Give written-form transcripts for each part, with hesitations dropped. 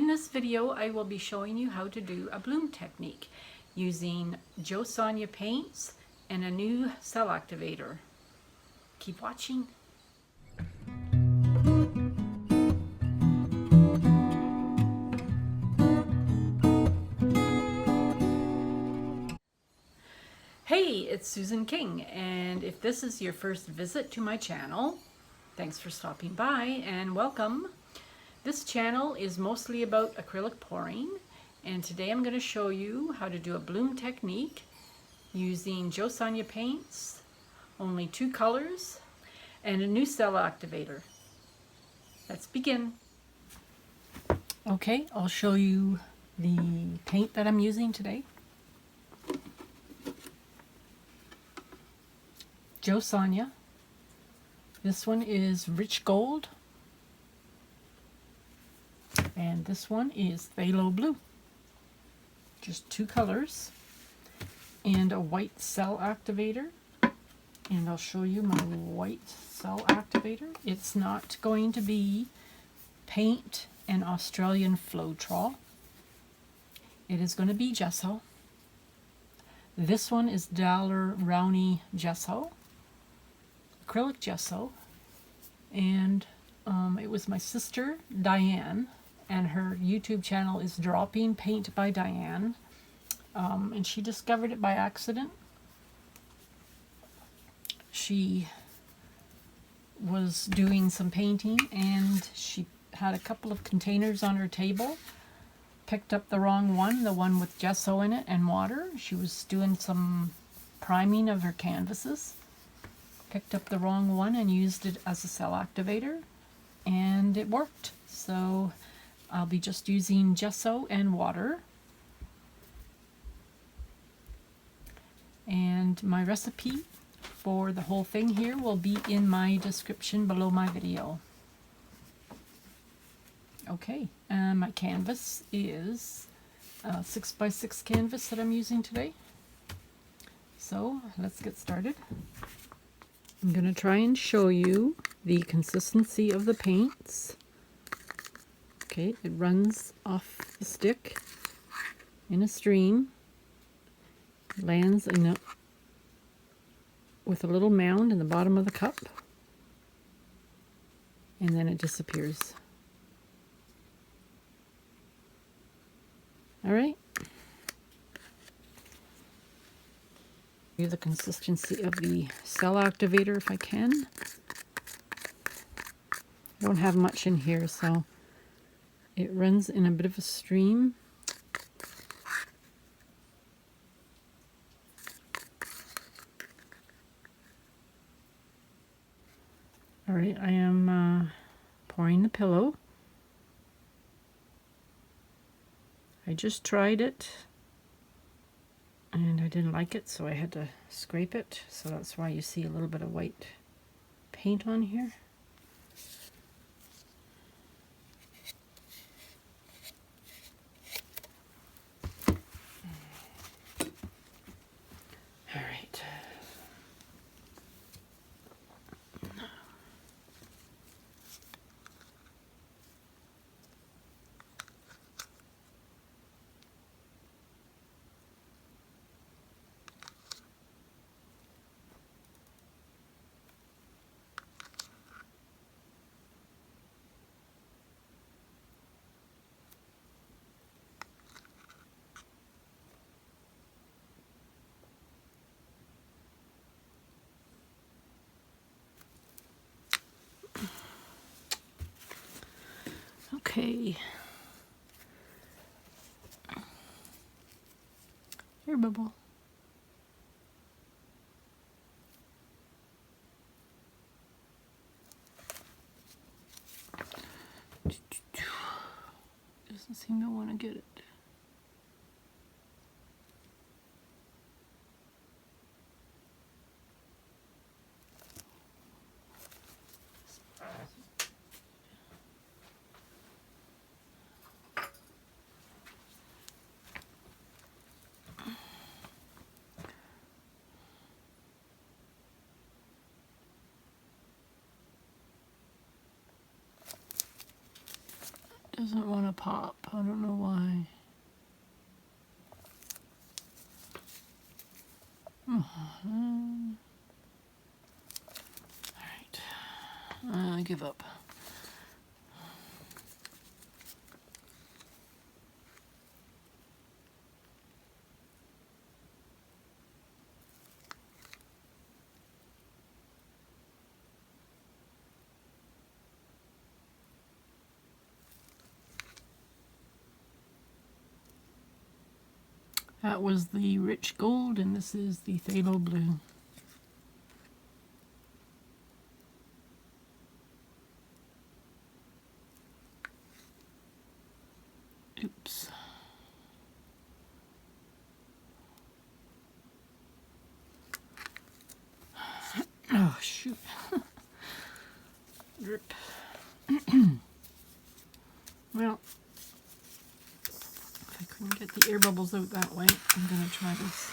In this video, I will be showing you how to do a bloom technique using Gesso and Water paints and a new cell activator. Keep watching. Hey, it's Susan King, and if this is your first visit to my channel, thanks for stopping by and welcome. This channel is mostly about acrylic pouring, and today I'm going to show you how to do a bloom technique using Gesso and Water paints, only 2 colors, and a new cell activator. Let's begin. Okay, I'll show you the paint that I'm using today. Gesso and Water. This one is Rich Gold. And this one is Phthalo Blue. Just 2 colors. And a white cell activator. And I'll show you my white cell activator. It's not going to be paint and Australian Floetrol. It is going to be gesso. This one is Rowney gesso. Acrylic gesso. And it was my sister Dianne, and her YouTube channel is Dropping Paint by Dianne, and she discovered it by accident. She was doing some painting and she had a couple of containers on her table, picked up the wrong one, the one with gesso in it and water. She was doing some priming of her canvases, picked up the wrong one and used it as a cell activator, and it worked. So I'll be just using gesso and water. And my recipe for the whole thing here will be in my description below my video. Okay, and my canvas is a 6x6 canvas that I'm using today. So let's get started. I'm going to try and show you the consistency of the paints. Okay, it runs off the stick in a stream, lands in with a little mound in the bottom of the cup, and then it disappears. All right. The consistency of the cell activator if I can. I don't have much in here, so it runs in a bit of a stream. All right, I am pouring the pillow. I just tried it and I didn't like it, so I had to scrape it. So that's why you see a little bit of white paint on here. All right. Okay. Here, Bubble. Doesn't seem to want to get it. doesn't want to pop. I don't know why. Alright. I give up. That was the rich gold, and this is the phthalo blue. Oops. Oh, shoot. Drip. Well, if I couldn't get the air bubbles out that way, I'm going to try this.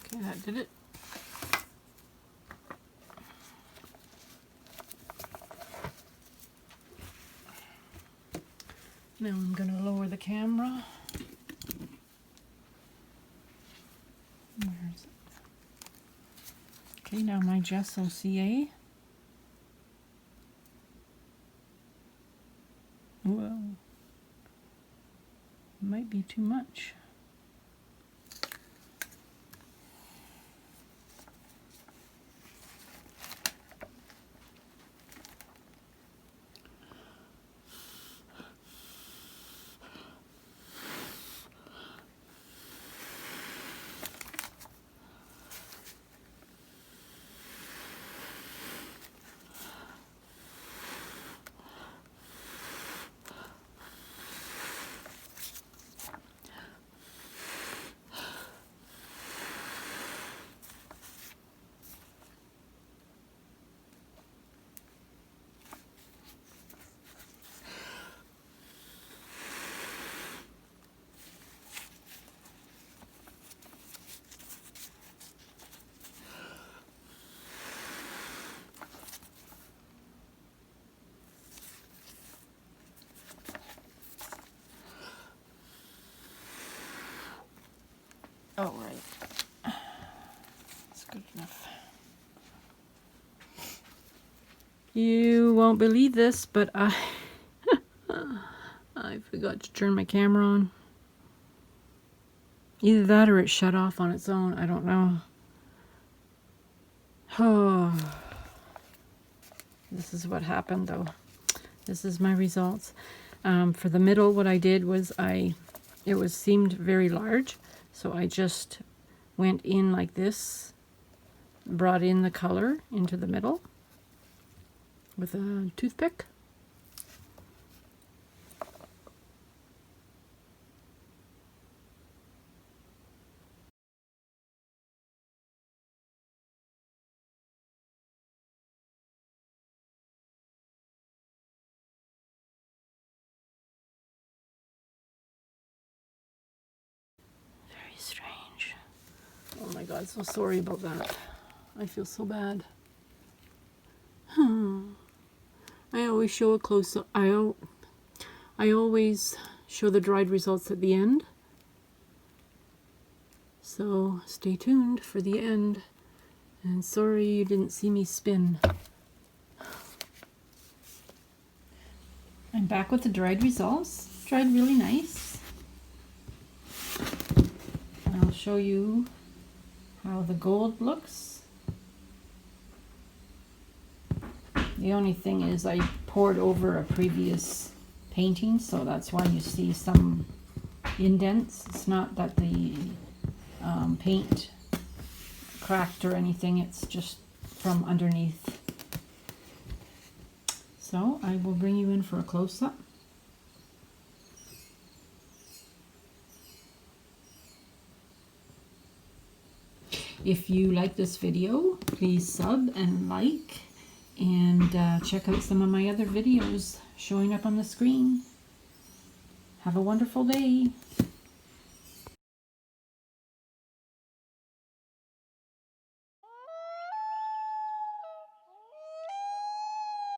Okay, that did it. Now I'm going to lower the camera. Where is it? Okay, now my Gesso CA. Whoa. Might be too much. Oh, right. That's good enough. You won't believe this, but I forgot to turn my camera on. Either that or it shut off on its own. I don't know. Oh. This is what happened, though. This is my results. For the middle, what I did was it seemed very large. So I just went in like this, brought in the color into the middle with a toothpick. Very strange. Oh my God, so sorry about that. I feel so bad. I always show a close-up. I always show the dried results at the end. So stay tuned for the end. And sorry you didn't see me spin. I'm back with the dried results. Dried really nice. And I'll show you how the gold looks. The only thing is I poured over a previous painting, so that's why you see some indents. It's not that the paint cracked or anything, it's just from underneath. So I will bring you in for a close-up. If you like this video, please sub and like, and check out some of my other videos showing up on the screen. Have a wonderful day.